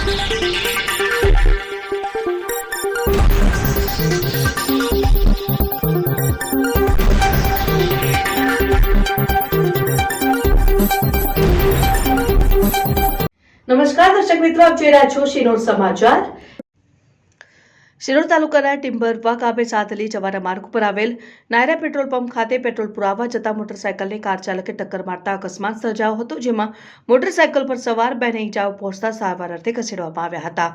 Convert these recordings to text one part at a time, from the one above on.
નમસ્કાર દર્શક મિત્રો, આપ જોઈ રહ્યા છો શિનોર સમાચાર। શિનોર તાલુકાના ટિમ્બરવા ગામે સાતલી જવાના માર્ગ પર આવેલ નાયરા પેટ્રોલ પંપ ખાતે પેટ્રોલ પુરાવા જતા મોટરસાયકલને કાર ચાલકે ટક્કર મારતા અકસ્માત સર્જાયો હતો, જેમાં મોટરસાયકલ પર સવાર બેને ઇજાઓ પહોંચતા સારવાર અર્થે ખસેડવામાં આવ્યા હતા।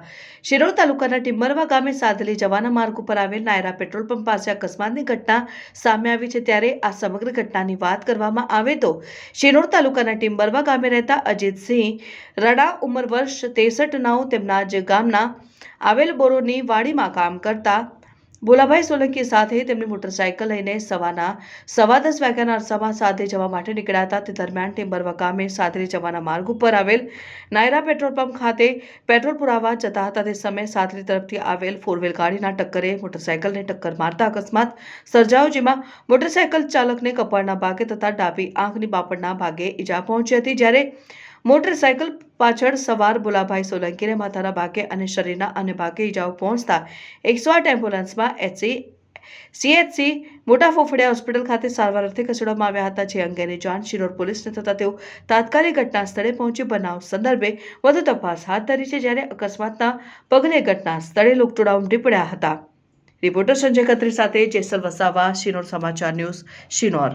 શિનોર તાલુકાના ટિમ્બરવા ગામે સાતલી જવાના માર્ગ ઉપર આવેલ નાયરા પેટ્રોલ પંપ પાસે અકસ્માતની ઘટના સામે આવી છે, ત્યારે આ સમગ્ર ઘટનાની વાત કરવામાં આવે તો શિનોર તાલુકાના ટિમ્બરવા ગામે રહેતા અજીતસિંહ રડા ઉંમર વર્ષ 63 તેમના જ ગામના આવેલ બોરોની વાડીમાં કામ કરતા ભોલાભાઈ સોલંકી સાથે તેમની મોટરસાયકલ લઈને સવારના 10:15 વાગ્યાના અરસામાં સાધે જવા માટે નીકળ્યા હતા। તે દરમિયાન ટિમ્બરવા ગામે સાધે જવાના માર્ગ ઉપર આવેલ નાયરા પેટ્રોલ પંપ ખાતે પેટ્રોલ પુરાવા જતા હતા। તે સમયે સાધરી તરફથી આવેલ 4 વ્હીલ ગાડીના ટક્કરે મોટરસાયકલને ટક્કર મારતા અકસ્માત સર્જાયો, જેમાં મોટરસાયકલ ચાલકને કપાળના ભાગે તથા ડાબી આંખની બાપડના ભાગે ઈજા પહોંચી હતી, જ્યારે મોટરસાયકલ પાછળ સવાર ભોલાભાઈ સોલંકીને માથાના ભાગે અને શરીરના અન્ય ભાગે ઈજાઓ પહોંચતા 108 એમ્બ્યુલન્સમાં CHC મોટા ફોફડિયા હોસ્પિટલ ખાતે સારવાર અર્થે ખસેડવામાં આવ્યા હતા, જે અંગેની જાણ શિનોર પોલીસને થતા તેઓ તાત્કાલિક ઘટના સ્થળે પહોંચી બનાવ સંદર્ભે વધુ તપાસ હાથ ધરી છે, જ્યારે અકસ્માતના પગલે ઘટના સ્થળે લોકટોળા ઉમટી પડ્યા હતા। રિપોર્ટર સંજય ખત્રી સાથે જેસલ વસાવા, શિનોર સમાચાર ન્યૂઝ, શિનોર।